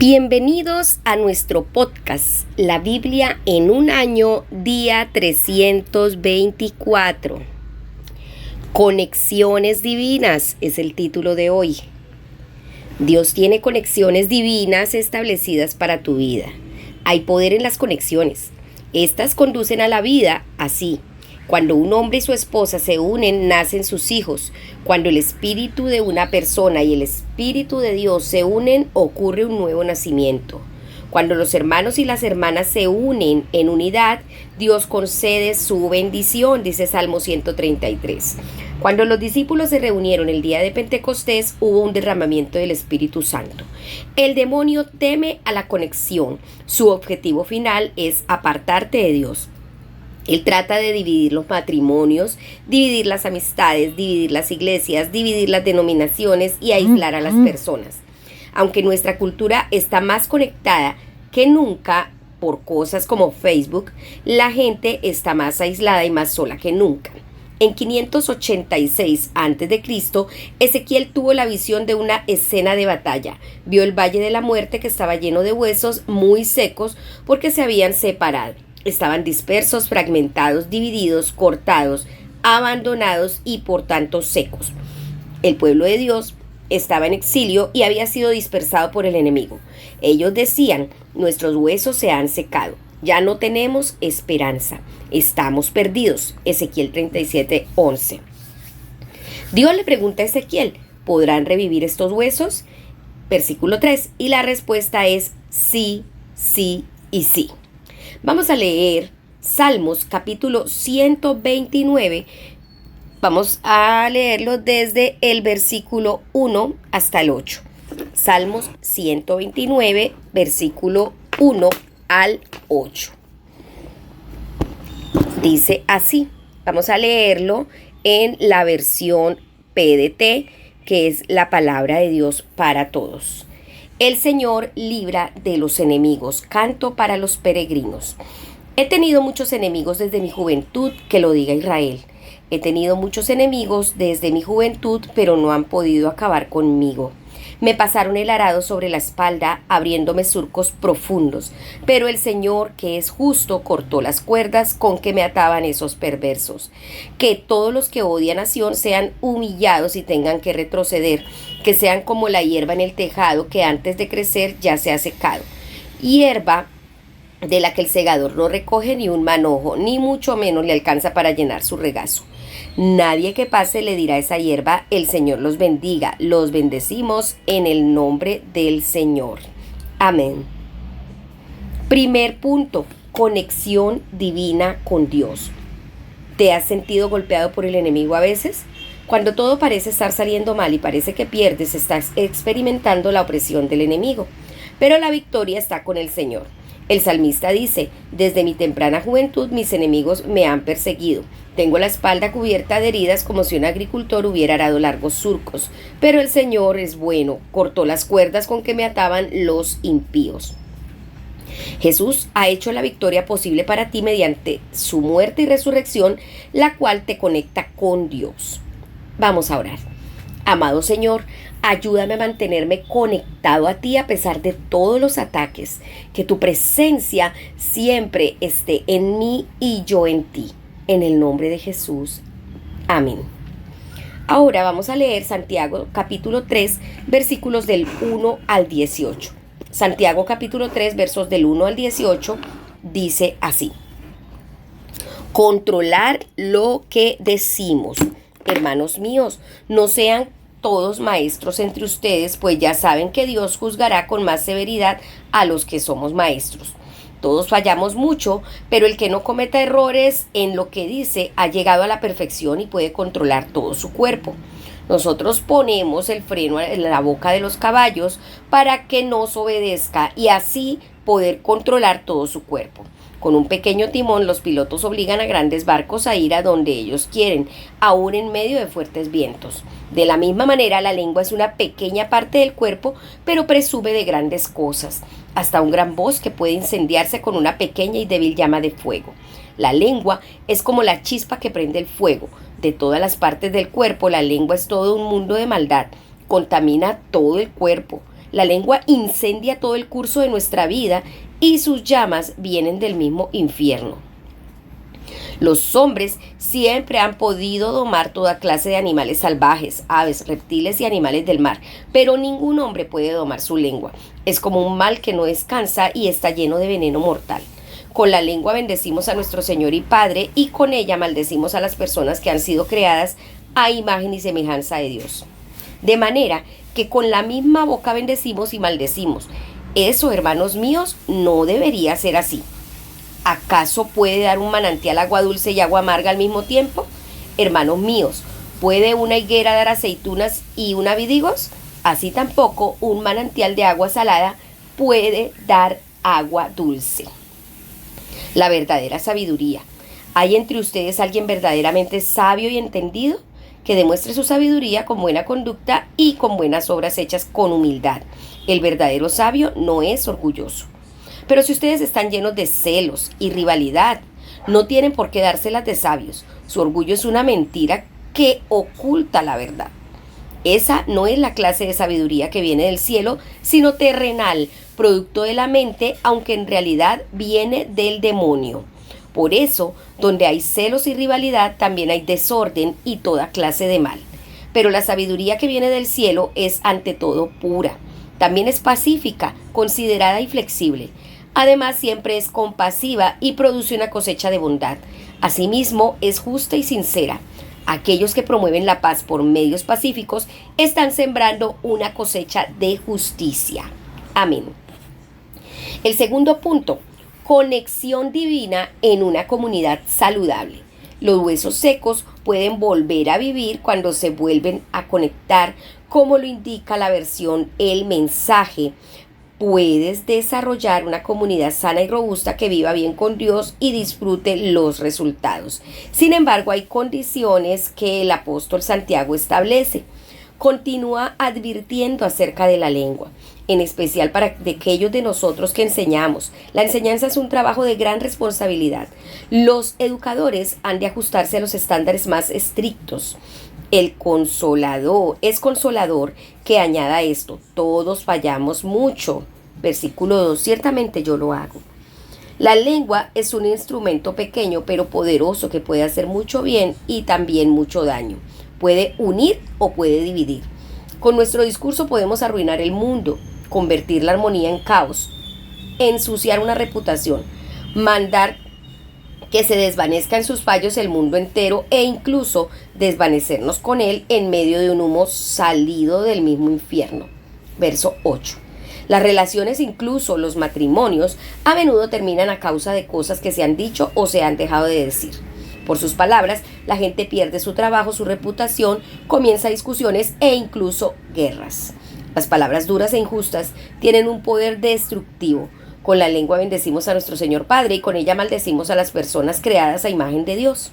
Bienvenidos a nuestro podcast, La Biblia en un año, día 324. Conexiones divinas es el título de hoy. Dios tiene conexiones divinas establecidas para tu vida. Hay poder en las conexiones. Estas conducen a la vida así. Cuando un hombre y su esposa se unen, nacen sus hijos. Cuando el espíritu de una persona y el espíritu de Dios se unen, ocurre un nuevo nacimiento. Cuando los hermanos y las hermanas se unen en unidad, Dios concede su bendición, dice Salmo 133. Cuando los discípulos se reunieron el día de Pentecostés, hubo un derramamiento del Espíritu Santo. El demonio teme a la conexión. Su objetivo final es apartarte de Dios. Él trata de dividir los matrimonios, dividir las amistades, dividir las iglesias, dividir las denominaciones y aislar a las personas. Aunque nuestra cultura está más conectada que nunca por cosas como Facebook, la gente está más aislada y más sola que nunca. En 586 a.C., Ezequiel tuvo la visión de una escena de batalla. Vio el Valle de la Muerte que estaba lleno de huesos muy secos porque se habían separado. Estaban dispersos, fragmentados, divididos, cortados, abandonados y por tanto secos. El pueblo de Dios estaba en exilio y había sido dispersado por el enemigo. Ellos decían: nuestros huesos se han secado, ya no tenemos esperanza, estamos perdidos. Ezequiel 37:11. Dios le pregunta a Ezequiel: ¿podrán revivir estos huesos? Versículo 3, y la respuesta es sí, sí y sí. Vamos a leer Salmos capítulo 129. Vamos a leerlo desde el versículo 1 hasta el 8. Salmos 129, versículo 1 al 8. Dice así. Vamos a leerlo en la versión PDT, que es la palabra de Dios para todos. El Señor libra de los enemigos. Canto para los peregrinos. He tenido muchos enemigos desde mi juventud, que lo diga Israel. He tenido muchos enemigos desde mi juventud, pero no han podido acabar conmigo. Me pasaron el arado sobre la espalda, abriéndome surcos profundos. Pero el Señor, que es justo, cortó las cuerdas con que me ataban esos perversos. Que todos los que odian a Sión sean humillados y tengan que retroceder. Que sean como la hierba en el tejado, que antes de crecer ya se ha secado. Hierba de la que el segador no recoge ni un manojo, ni mucho menos le alcanza para llenar su regazo. Nadie que pase le dirá a esa hierba: el Señor los bendiga. Los bendecimos en el nombre del Señor. Amén. Primer punto: conexión divina con Dios. ¿Te has sentido golpeado por el enemigo a veces? Cuando todo parece estar saliendo mal y parece que pierdes, estás experimentando la opresión del enemigo. Pero la victoria está con el Señor. El salmista dice: desde mi temprana juventud mis enemigos me han perseguido. Tengo la espalda cubierta de heridas como si un agricultor hubiera arado largos surcos. Pero el Señor es bueno, cortó las cuerdas con que me ataban los impíos. Jesús ha hecho la victoria posible para ti mediante su muerte y resurrección, la cual te conecta con Dios. Vamos a orar. Amado Señor, ayúdame a mantenerme conectado a ti a pesar de todos los ataques. Que tu presencia siempre esté en mí y yo en ti. En el nombre de Jesús. Amén. Ahora vamos a leer Santiago capítulo 3, versículos del 1 al 18. Santiago capítulo 3, versos del 1 al 18, dice así: controlar lo que decimos. Hermanos míos, no sean todos maestros entre ustedes, pues ya saben que Dios juzgará con más severidad a los que somos maestros. Todos fallamos mucho, pero el que no cometa errores en lo que dice ha llegado a la perfección y puede controlar todo su cuerpo. Nosotros ponemos el freno en la boca de los caballos para que nos obedezca y así poder controlar todo su cuerpo. Con un pequeño timón, los pilotos obligan a grandes barcos a ir a donde ellos quieren, aún en medio de fuertes vientos. De la misma manera, la lengua es una pequeña parte del cuerpo, pero presume de grandes cosas. Hasta un gran bosque puede incendiarse con una pequeña y débil llama de fuego. La lengua es como la chispa que prende el fuego. De todas las partes del cuerpo, la lengua es todo un mundo de maldad. Contamina todo el cuerpo. La lengua incendia todo el curso de nuestra vida y sus llamas vienen del mismo infierno. Los hombres siempre han podido domar toda clase de animales salvajes, aves, reptiles y animales del mar, pero ningún hombre puede domar su lengua. Es como un mal que no descansa y está lleno de veneno mortal. Con la lengua bendecimos a nuestro Señor y Padre, y con ella maldecimos a las personas que han sido creadas a imagen y semejanza de Dios. De manera que con la misma boca bendecimos y maldecimos. Eso, hermanos míos, no debería ser así. ¿Acaso puede dar un manantial agua dulce y agua amarga al mismo tiempo? Hermanos míos, ¿puede una higuera dar aceitunas y una vid higos? Así tampoco un manantial de agua salada puede dar agua dulce. La verdadera sabiduría. ¿Hay entre ustedes alguien verdaderamente sabio y entendido? Que demuestre su sabiduría con buena conducta y con buenas obras hechas con humildad. El verdadero sabio no es orgulloso. Pero si ustedes están llenos de celos y rivalidad, no tienen por qué dárselas de sabios. Su orgullo es una mentira que oculta la verdad. Esa no es la clase de sabiduría que viene del cielo, sino terrenal, producto de la mente, aunque en realidad viene del demonio. Por eso, donde hay celos y rivalidad, también hay desorden y toda clase de mal. Pero la sabiduría que viene del cielo es ante todo pura. También es pacífica, considerada y flexible. Además, siempre es compasiva y produce una cosecha de bondad. Asimismo, es justa y sincera. Aquellos que promueven la paz por medios pacíficos están sembrando una cosecha de justicia. Amén. El segundo punto, conexión divina en una comunidad saludable. Los huesos secos pueden volver a vivir cuando se vuelven a conectar, como lo indica la versión El Mensaje. Puedes desarrollar una comunidad sana y robusta que viva bien con Dios y disfrute los resultados. Sin embargo, hay condiciones que el apóstol Santiago establece. Continúa advirtiendo acerca de la lengua, en especial para aquellos de nosotros que enseñamos. La enseñanza es un trabajo de gran responsabilidad. Los educadores han de ajustarse a los estándares más estrictos. Es consolador que añada esto: todos fallamos mucho. Versículo 2, ciertamente yo lo hago. La lengua es un instrumento pequeño pero poderoso que puede hacer mucho bien y también mucho daño. Puede unir o puede dividir. Con nuestro discurso podemos arruinar el mundo, convertir la armonía en caos, ensuciar una reputación, mandar que se desvanezca en sus fallos el mundo entero e incluso desvanecernos con él en medio de un humo salido del mismo infierno. Verso 8. Las relaciones, incluso los matrimonios, a menudo terminan a causa de cosas que se han dicho o se han dejado de decir. Por sus palabras, la gente pierde su trabajo, su reputación, comienza discusiones e incluso guerras. Las palabras duras e injustas tienen un poder destructivo. Con la lengua bendecimos a nuestro Señor Padre y con ella maldecimos a las personas creadas a imagen de Dios.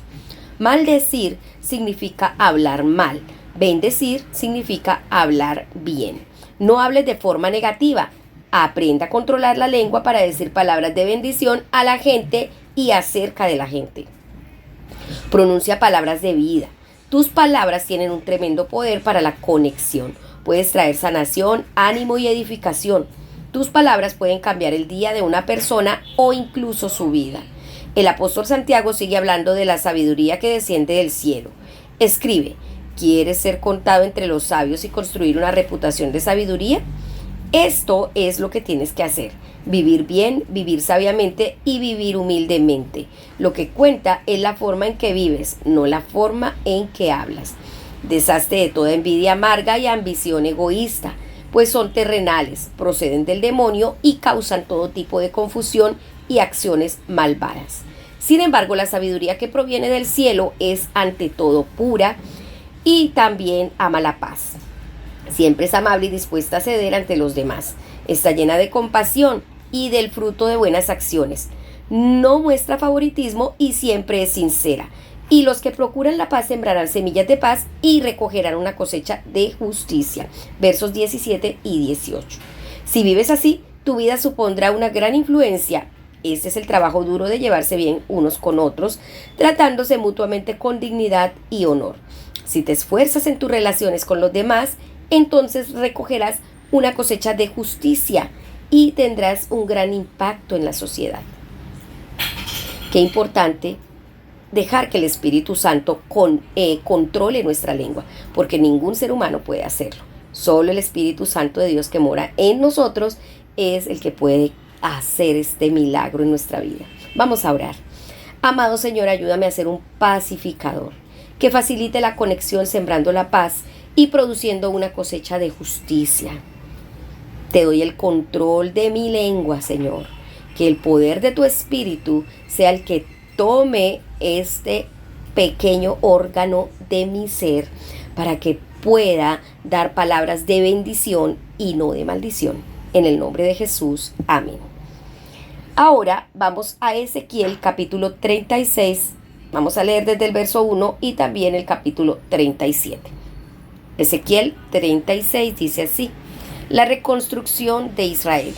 Maldecir significa hablar mal. Bendecir significa hablar bien. No hables de forma negativa. Aprenda a controlar la lengua para decir palabras de bendición a la gente y acerca de la gente. Pronuncia palabras de vida. Tus palabras tienen un tremendo poder para la conexión. Puedes traer sanación, ánimo y edificación. Tus palabras pueden cambiar el día de una persona o incluso su vida. El apóstol Santiago sigue hablando de la sabiduría que desciende del cielo. Escribe: ¿quieres ser contado entre los sabios y construir una reputación de sabiduría? Esto es lo que tienes que hacer: vivir bien, vivir sabiamente y vivir humildemente. Lo que cuenta es la forma en que vives, no la forma en que hablas. Deshazte de toda envidia amarga y ambición egoísta, pues son terrenales, proceden del demonio y causan todo tipo de confusión y acciones malvadas. Sin embargo, la sabiduría que proviene del cielo es ante todo pura y también ama la paz. Siempre es amable y dispuesta a ceder ante los demás. Está llena de compasión y del fruto de buenas acciones. No muestra favoritismo y siempre es sincera. Y los que procuran la paz sembrarán semillas de paz y recogerán una cosecha de justicia. Versos 17 y 18. Si vives así, tu vida supondrá una gran influencia. Este es el trabajo duro de llevarse bien unos con otros, tratándose mutuamente con dignidad y honor. Si te esfuerzas en tus relaciones con los demás, entonces recogerás una cosecha de justicia y tendrás un gran impacto en la sociedad. Qué importante dejar que el Espíritu Santo controle nuestra lengua, porque ningún ser humano puede hacerlo. Solo el Espíritu Santo de Dios que mora en nosotros es el que puede hacer este milagro en nuestra vida. Vamos a orar. Amado Señor, ayúdame a ser un pacificador, que facilite la conexión sembrando la paz y produciendo una cosecha de justicia. Te doy el control de mi lengua, Señor. Que el poder de tu Espíritu sea el que tome este pequeño órgano de mi ser para que pueda dar palabras de bendición y no de maldición. En el nombre de Jesús. Amén. Ahora vamos a Ezequiel capítulo 36. Vamos a leer desde el verso 1 y también el capítulo 37. Ezequiel 36 dice así: la reconstrucción de Israel.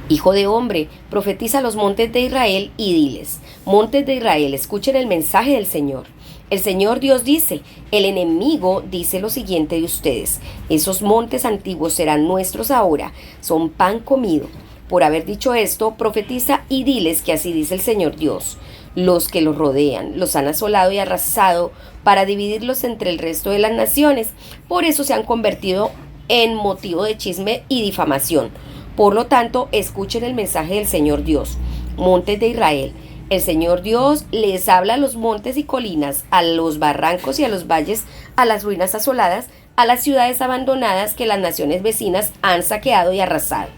Hijo de hombre, profetiza a los montes de Israel y diles: montes de Israel, escuchen el mensaje del Señor. El Señor Dios dice: el enemigo dice lo siguiente de ustedes: esos montes antiguos serán nuestros ahora, son pan comido. Por haber dicho esto, profetiza y diles que así dice el Señor Dios: los que los rodean los han asolado y arrasado para dividirlos entre el resto de las naciones. Por eso se han convertido en motivo de chisme y difamación. Por lo tanto, escuchen el mensaje del Señor Dios. Montes de Israel, el Señor Dios les habla a los montes y colinas, a los barrancos y a los valles, a las ruinas asoladas, a las ciudades abandonadas que las naciones vecinas han saqueado y arrasado.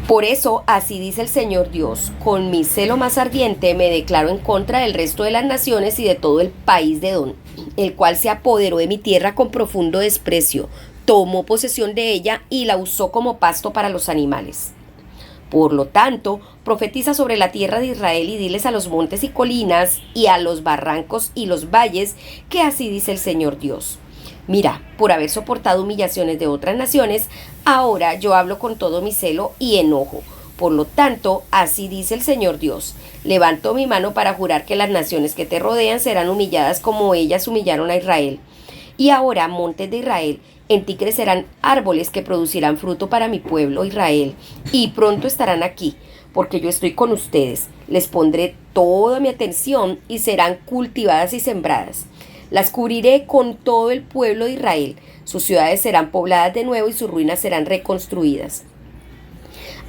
Por eso, así dice el Señor Dios: con mi celo más ardiente me declaro en contra del resto de las naciones y de todo el país de Edom, el cual se apoderó de mi tierra con profundo desprecio, tomó posesión de ella y la usó como pasto para los animales. Por lo tanto, profetiza sobre la tierra de Israel y diles a los montes y colinas y a los barrancos y los valles que así dice el Señor Dios: mira, por haber soportado humillaciones de otras naciones, ahora yo hablo con todo mi celo y enojo. Por lo tanto, así dice el Señor Dios: levanto mi mano para jurar que las naciones que te rodean serán humilladas como ellas humillaron a Israel. Y ahora, montes de Israel, en ti crecerán árboles que producirán fruto para mi pueblo Israel, y pronto estarán aquí, porque yo estoy con ustedes. Les pondré toda mi atención y serán cultivadas y sembradas. Las cubriré con todo el pueblo de Israel. Sus ciudades serán pobladas de nuevo y sus ruinas serán reconstruidas.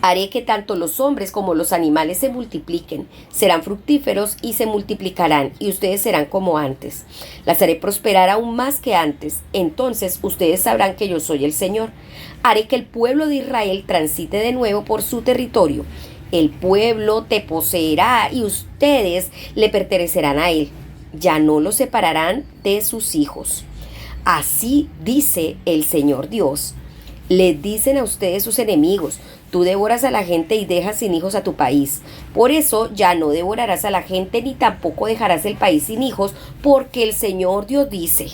Haré que tanto los hombres como los animales se multipliquen, serán fructíferos y se multiplicarán, y ustedes serán como antes. Las haré prosperar aún más que antes. Entonces ustedes sabrán que yo soy el Señor. Haré que el pueblo de Israel transite de nuevo por su territorio. El pueblo te poseerá y ustedes le pertenecerán a él. Ya no los separarán de sus hijos. Así dice el Señor Dios. Les dicen a ustedes sus enemigos: tú devoras a la gente y dejas sin hijos a tu país. Por eso ya no devorarás a la gente ni tampoco dejarás el país sin hijos, porque el Señor Dios dice: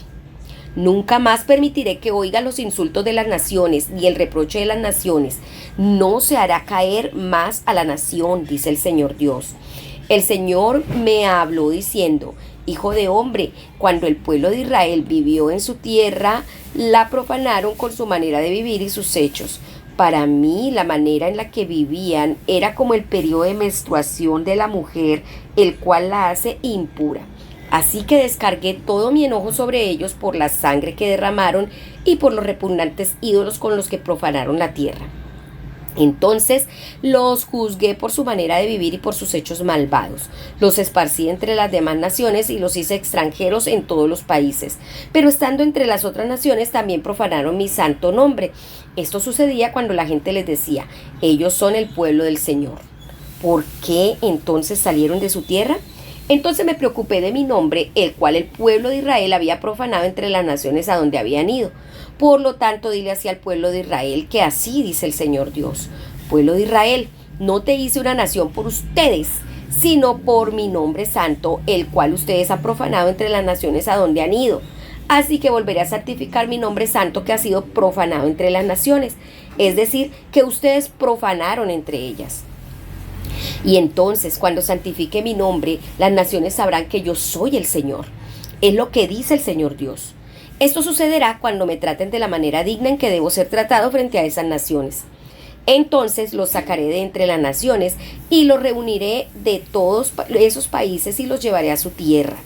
nunca más permitiré que oigan los insultos de las naciones, ni el reproche de las naciones. No se hará caer más a la nación, dice el Señor Dios. El Señor me habló diciendo: hijo de hombre, cuando el pueblo de Israel vivió en su tierra, la profanaron con su manera de vivir y sus hechos. Para mí, la manera en la que vivían era como el periodo de menstruación de la mujer, el cual la hace impura. Así que descargué todo mi enojo sobre ellos por la sangre que derramaron y por los repugnantes ídolos con los que profanaron la tierra. Entonces los juzgué por su manera de vivir y por sus hechos malvados. Los esparcí entre las demás naciones y los hice extranjeros en todos los países. Pero estando entre las otras naciones también profanaron mi santo nombre. Esto sucedía cuando la gente les decía: ellos son el pueblo del Señor. ¿Por qué entonces salieron de su tierra? Entonces me preocupé de mi nombre, el cual el pueblo de Israel había profanado entre las naciones a donde habían ido. Por lo tanto, dile así al pueblo de Israel, que así dice el Señor Dios: pueblo de Israel, no te hice una nación por ustedes, sino por mi nombre santo, el cual ustedes han profanado entre las naciones a donde han ido. Así que volveré a santificar mi nombre santo que ha sido profanado entre las naciones, es decir, que ustedes profanaron entre ellas. Y entonces, cuando santifique mi nombre, las naciones sabrán que yo soy el Señor. Es lo que dice el Señor Dios. Esto sucederá cuando me traten de la manera digna en que debo ser tratado frente a esas naciones. Entonces los sacaré de entre las naciones y los reuniré de todos esos países y los llevaré a su tierra.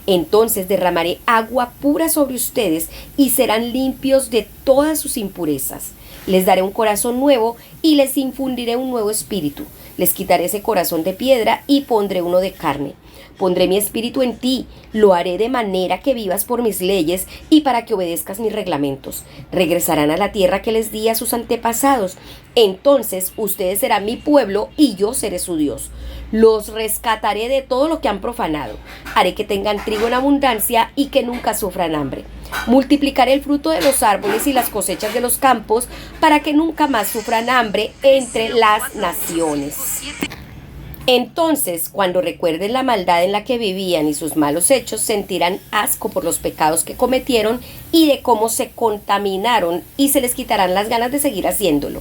Entonces derramaré agua pura sobre ustedes y serán limpios de todas sus impurezas. Les daré un corazón nuevo y les infundiré un nuevo espíritu. Les quitaré ese corazón de piedra y pondré uno de carne. Pondré mi espíritu en ti, lo haré de manera que vivas por mis leyes y para que obedezcas mis reglamentos. Regresarán a la tierra que les di a sus antepasados. Entonces ustedes serán mi pueblo y yo seré su Dios. Los rescataré de todo lo que han profanado. Haré que tengan trigo en abundancia y que nunca sufran hambre. Multiplicaré el fruto de los árboles y las cosechas de los campos para que nunca más sufran hambre entre las naciones. Entonces, cuando recuerden la maldad en la que vivían y sus malos hechos, sentirán asco por los pecados que cometieron y de cómo se contaminaron, y se les quitarán las ganas de seguir haciéndolo.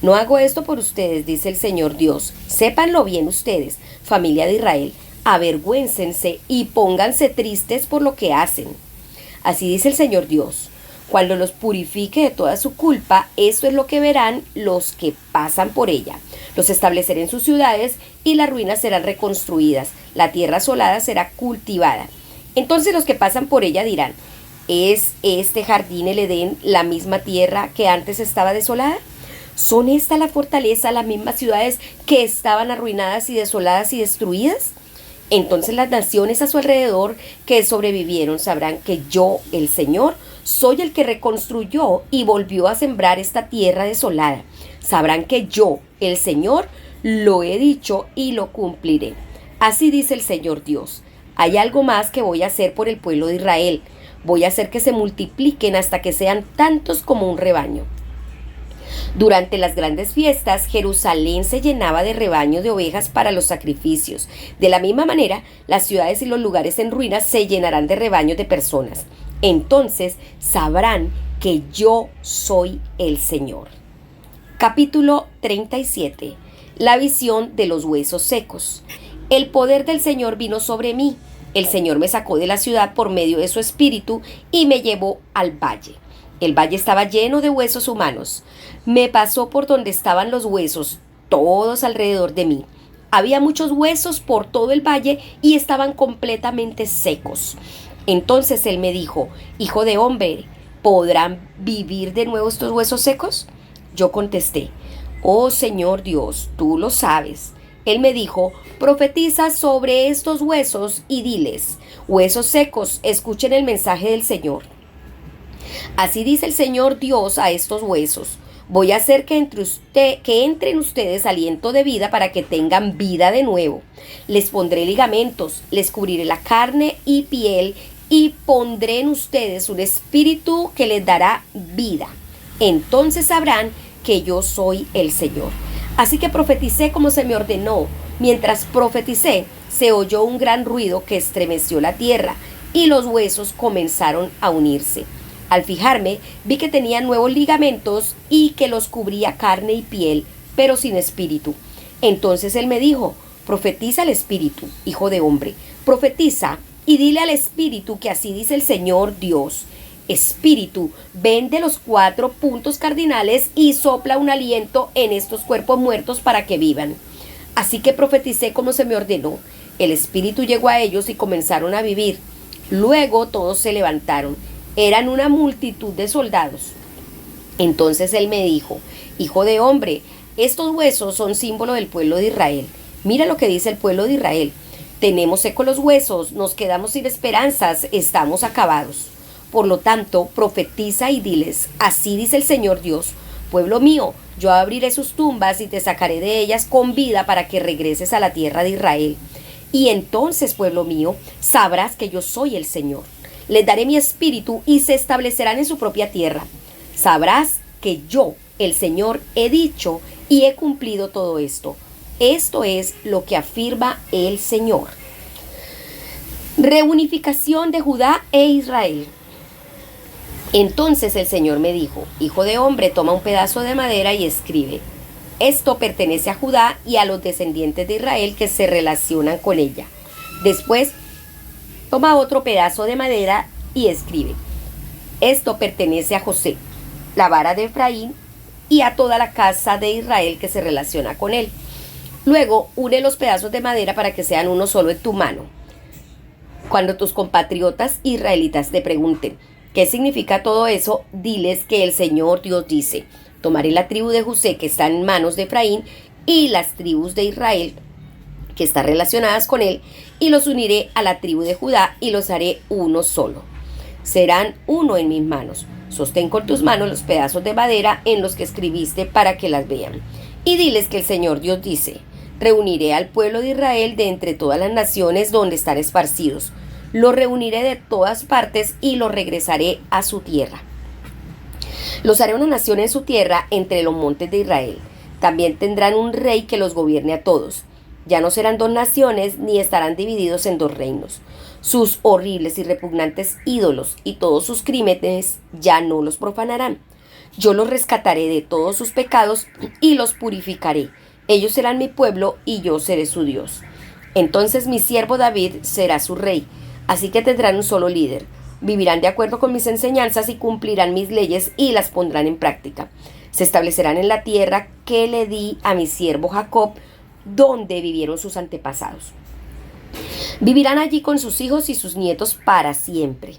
No hago esto por ustedes, dice el Señor Dios. Sépanlo bien ustedes, familia de Israel. Avergüéncense y pónganse tristes por lo que hacen. Así dice el Señor Dios. Cuando los purifique de toda su culpa, esto es lo que verán los que pasan por ella. Los estableceré en sus ciudades y las ruinas serán reconstruidas. La tierra asolada será cultivada. Entonces los que pasan por ella dirán, ¿es este jardín el Edén, la misma tierra que antes estaba desolada? ¿Son esta la fortaleza, las mismas ciudades que estaban arruinadas y desoladas y destruidas? Entonces las naciones a su alrededor que sobrevivieron sabrán que yo, el Señor, soy el que reconstruyó y volvió a sembrar esta tierra desolada. Sabrán que yo, el Señor, lo he dicho y lo cumpliré. Así dice el Señor Dios. Hay algo más que voy a hacer por el pueblo de Israel. Voy a hacer que se multipliquen hasta que sean tantos como un rebaño. Durante las grandes fiestas, Jerusalén se llenaba de rebaños de ovejas para los sacrificios. De la misma manera, las ciudades y los lugares en ruinas se llenarán de rebaños de personas. Entonces sabrán que yo soy el Señor. Capítulo 37. La visión de los huesos secos. El poder del Señor vino sobre mí. El Señor me sacó de la ciudad por medio de su espíritu y me llevó al valle. El valle estaba lleno de huesos humanos. Me pasó por donde estaban los huesos, todos alrededor de mí. Había muchos huesos por todo el valle y estaban completamente secos. Entonces él me dijo, hijo de hombre, ¿podrán vivir de nuevo estos huesos secos? Yo contesté, oh Señor Dios, tú lo sabes. Él me dijo, profetiza sobre estos huesos y diles, huesos secos, escuchen el mensaje del Señor. Así dice el Señor Dios a estos huesos. Voy a hacer que entre en ustedes aliento de vida para que tengan vida de nuevo. Les pondré ligamentos, les cubriré la carne y piel y pondré en ustedes un espíritu que les dará vida. Entonces sabrán que yo soy el Señor. Así que profeticé como se me ordenó. Mientras profeticé, se oyó un gran ruido que estremeció la tierra y los huesos comenzaron a unirse. Al fijarme, vi que tenían nuevos ligamentos y que los cubría carne y piel, pero sin espíritu. Entonces él me dijo, profetiza al espíritu, hijo de hombre, profetiza y dile al espíritu que así dice el Señor Dios. Espíritu, ven de los 4 puntos cardinales y sopla un aliento en estos cuerpos muertos para que vivan. Así que profeticé como se me ordenó. El espíritu llegó a ellos y comenzaron a vivir. Luego todos se levantaron. Eran una multitud de soldados. Entonces él me dijo, hijo de hombre, estos huesos son símbolo del pueblo de Israel. Mira lo que dice el pueblo de Israel. Tenemos secos los huesos, nos quedamos sin esperanzas, estamos acabados. Por lo tanto, profetiza y diles, así dice el Señor Dios, pueblo mío, yo abriré sus tumbas y te sacaré de ellas con vida para que regreses a la tierra de Israel. Y entonces, pueblo mío, sabrás que yo soy el Señor. Les daré mi espíritu y se establecerán en su propia tierra. Sabrás que yo, el Señor, he dicho y he cumplido todo esto. Esto es lo que afirma el Señor. Reunificación de Judá e Israel. Entonces el Señor me dijo, hijo de hombre, toma un pedazo de madera y escribe. Esto pertenece a Judá y a los descendientes de Israel que se relacionan con ella. Después, toma otro pedazo de madera y escribe. Esto pertenece a José, la vara de Efraín y a toda la casa de Israel que se relaciona con él. Luego, une los pedazos de madera para que sean uno solo en tu mano. Cuando tus compatriotas israelitas te pregunten qué significa todo eso, diles que el Señor Dios dice: tomaré la tribu de José que está en manos de Efraín y las tribus de Israel que están relacionadas con él, y los uniré a la tribu de Judá y los haré uno solo. Serán uno en mis manos. Sostén con tus manos los pedazos de madera en los que escribiste para que las vean. Y diles que el Señor Dios dice: reuniré al pueblo de Israel de entre todas las naciones donde están esparcidos. Los reuniré de todas partes y los regresaré a su tierra. Los haré una nación en su tierra entre los montes de Israel. También tendrán un rey que los gobierne a todos. Ya no serán dos naciones ni estarán divididos en dos reinos. Sus horribles y repugnantes ídolos y todos sus crímenes ya no los profanarán. Yo los rescataré de todos sus pecados y los purificaré. Ellos serán mi pueblo y yo seré su Dios. Entonces mi siervo David será su rey, así que tendrán un solo líder. Vivirán de acuerdo con mis enseñanzas y cumplirán mis leyes y las pondrán en práctica. Se establecerán en la tierra que le di a mi siervo Jacob, donde vivieron sus antepasados. Vivirán allí con sus hijos y sus nietos para siempre.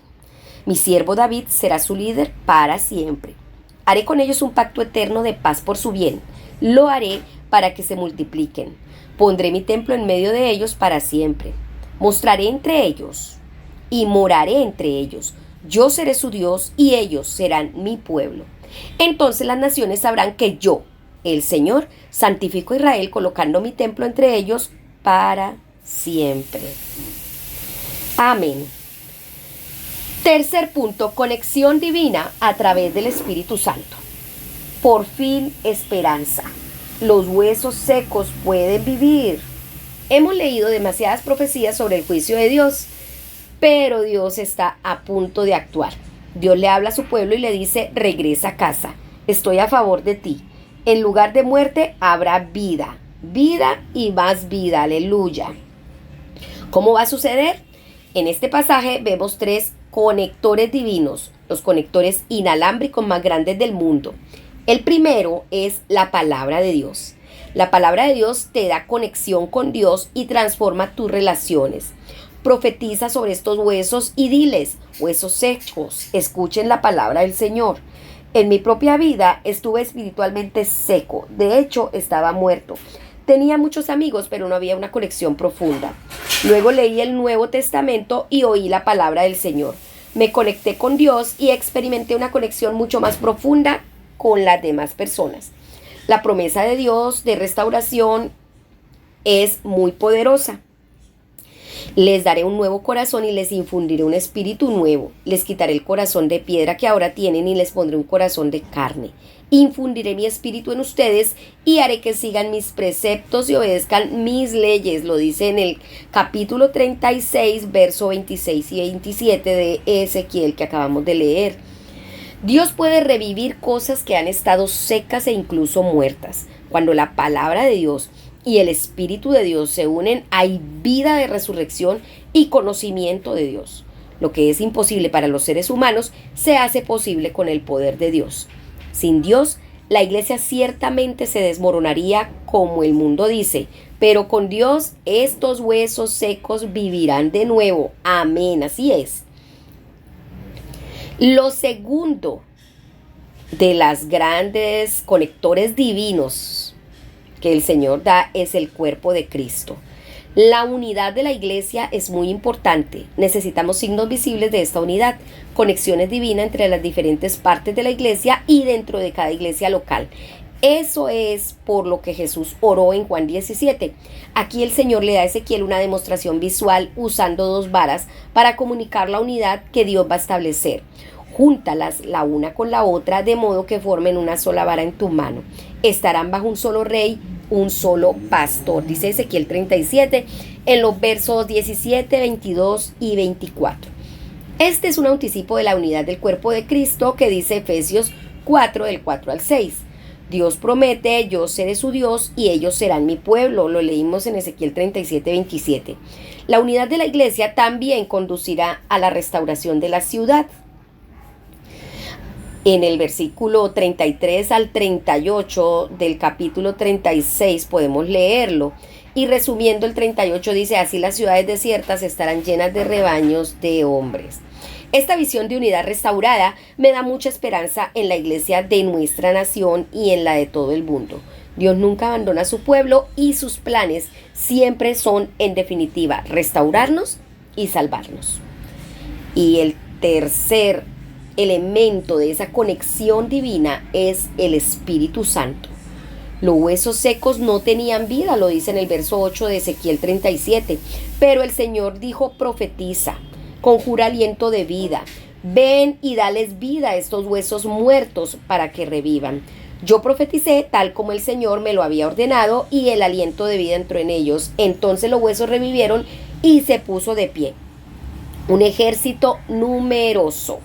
Mi siervo David será su líder para siempre. Haré con ellos un pacto eterno de paz por su bien. Lo haré para que se multipliquen. Pondré mi templo en medio de ellos para siempre. Mostraré entre ellos y moraré entre ellos. Yo seré su Dios y ellos serán mi pueblo. Entonces las naciones sabrán que yo, el Señor, santifico a Israel colocando mi templo entre ellos para siempre. Amén. Tercer punto, conexión divina a través del Espíritu Santo. Por fin, esperanza. Los huesos secos pueden vivir. Hemos leído demasiadas profecías sobre el juicio de Dios, pero Dios está a punto de actuar. Dios le habla a su pueblo y le dice: regresa a casa, estoy a favor de ti. En lugar de muerte habrá vida, vida y más vida, aleluya. ¿Cómo va a suceder? En este pasaje vemos 3 conectores divinos, los conectores inalámbricos más grandes del mundo. El primero es la palabra de Dios. La palabra de Dios te da conexión con Dios y transforma tus relaciones. Profetiza sobre estos huesos y diles: huesos secos, escuchen la palabra del Señor. En mi propia vida estuve espiritualmente seco, de hecho estaba muerto. Tenía muchos amigos, pero no había una conexión profunda. Luego leí el Nuevo Testamento y oí la palabra del Señor. Me conecté con Dios y experimenté una conexión mucho más profunda con las demás personas. La promesa de Dios de restauración es muy poderosa. Les daré un nuevo corazón y les infundiré un espíritu nuevo. Les quitaré el corazón de piedra que ahora tienen y les pondré un corazón de carne. Infundiré mi espíritu en ustedes y haré que sigan mis preceptos y obedezcan mis leyes. Lo dice en el capítulo 36, verso 26 y 27 de Ezequiel que acabamos de leer. Dios puede revivir cosas que han estado secas e incluso muertas. Cuando la palabra de Dios y el Espíritu de Dios se unen, hay vida de resurrección y conocimiento de Dios. Lo que es imposible para los seres humanos se hace posible con el poder de Dios. Sin Dios, la iglesia ciertamente se desmoronaría como el mundo dice, pero con Dios estos huesos secos vivirán de nuevo. Amén, así es. Lo segundo de las grandes conectores divinos que el Señor da es el cuerpo de Cristo. La unidad de la iglesia es muy importante. Necesitamos signos visibles de esta unidad, conexiones divinas entre las diferentes partes de la iglesia y dentro de cada iglesia local. Eso es por lo que Jesús oró en Juan 17. Aquí el Señor le da a Ezequiel una demostración visual usando 2 varas para comunicar la unidad que Dios va a establecer. Júntalas la una con la otra de modo que formen una sola vara en tu mano. Estarán bajo un solo rey, un solo pastor, dice Ezequiel 37 en los versos 17, 22 y 24. Este es un anticipo de la unidad del cuerpo de Cristo que dice Efesios 4, del 4 al 6. Dios promete: yo seré su Dios y ellos serán mi pueblo. Lo leímos en Ezequiel 37, 27. La unidad de la iglesia también conducirá a la restauración de la ciudad. En el versículo 33 al 38 del capítulo 36 podemos leerlo. Y resumiendo el 38 dice: así las ciudades desiertas estarán llenas de rebaños de hombres. Esta visión de unidad restaurada me da mucha esperanza en la iglesia de nuestra nación y en la de todo el mundo. Dios nunca abandona a su pueblo y sus planes siempre son, en definitiva, restaurarnos y salvarnos. Y el tercer elemento de esa conexión divina es el Espíritu Santo. Los huesos secos no tenían vida, lo dice en el verso 8 de Ezequiel 37, pero el Señor dijo: profetiza, conjura aliento de vida, ven y dales vida a estos huesos muertos para que revivan. Yo profeticé tal como el Señor me lo había ordenado y el aliento de vida entró en ellos. Entonces los huesos revivieron y se puso de pie un ejército numeroso.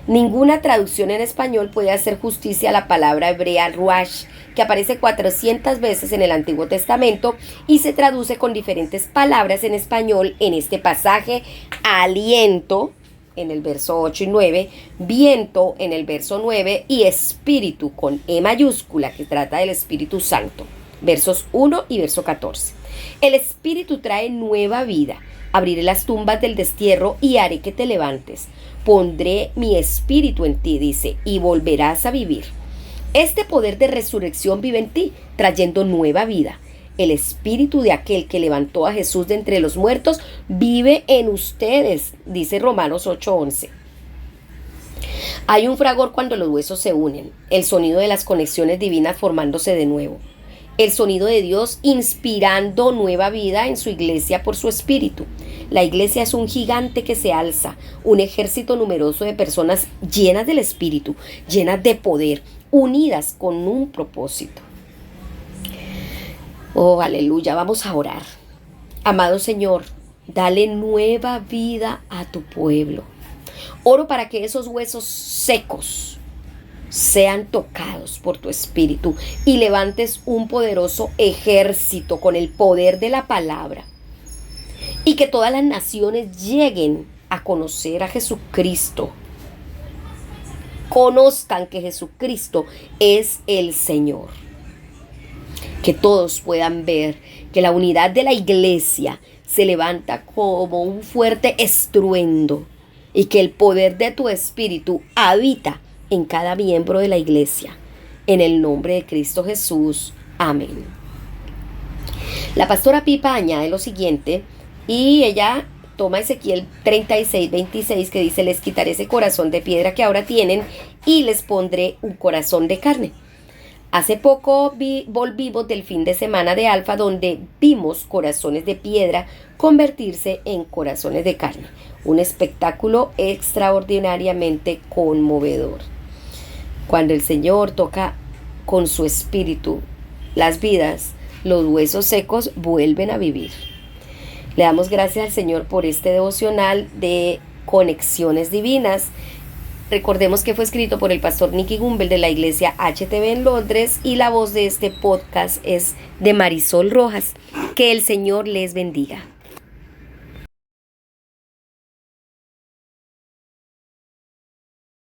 Ninguna traducción en español puede hacer justicia a la palabra hebrea ruach, que aparece 400 veces en el Antiguo Testamento y se traduce con diferentes palabras en español en este pasaje: aliento en el verso 8 y 9, viento en el verso 9 y espíritu con E mayúscula, que trata del Espíritu Santo, versos 1 y verso 14. El Espíritu trae nueva vida. Abriré las tumbas del destierro y haré que te levantes. Pondré mi espíritu en ti, dice, y volverás a vivir. Este poder de resurrección vive en ti, trayendo nueva vida. El espíritu de aquel que levantó a Jesús de entre los muertos vive en ustedes, dice Romanos 8:11. Hay un fragor cuando los huesos se unen, el sonido de las conexiones divinas formándose de nuevo. El sonido de Dios inspirando nueva vida en su iglesia por su espíritu. La iglesia es un gigante que se alza, un ejército numeroso de personas llenas del espíritu, llenas de poder, unidas con un propósito. Oh, aleluya, vamos a orar. Amado Señor, dale nueva vida a tu pueblo. Oro para que esos huesos secos sean tocados por tu espíritu y levantes un poderoso ejército con el poder de la palabra, y que todas las naciones lleguen a conocer a Jesucristo, conozcan que Jesucristo es el Señor, que todos puedan ver que la unidad de la iglesia se levanta como un fuerte estruendo y que el poder de tu espíritu habita en cada miembro de la iglesia. En el nombre de Cristo Jesús. Amén. La pastora Pipa añade lo siguiente, y ella toma Ezequiel 36:26, que dice: les quitaré ese corazón de piedra que ahora tienen y les pondré un corazón de carne. Hace poco volvimos del fin de semana de Alfa, donde vimos corazones de piedra convertirse en corazones de carne. Un espectáculo extraordinariamente conmovedor. Cuando el Señor toca con su espíritu las vidas, los huesos secos vuelven a vivir. Le damos gracias al Señor por este devocional de conexiones divinas. Recordemos que fue escrito por el pastor Nicky Gumbel de la iglesia HTV en Londres, y la voz de este podcast es de Marisol Rojas. Que el Señor les bendiga.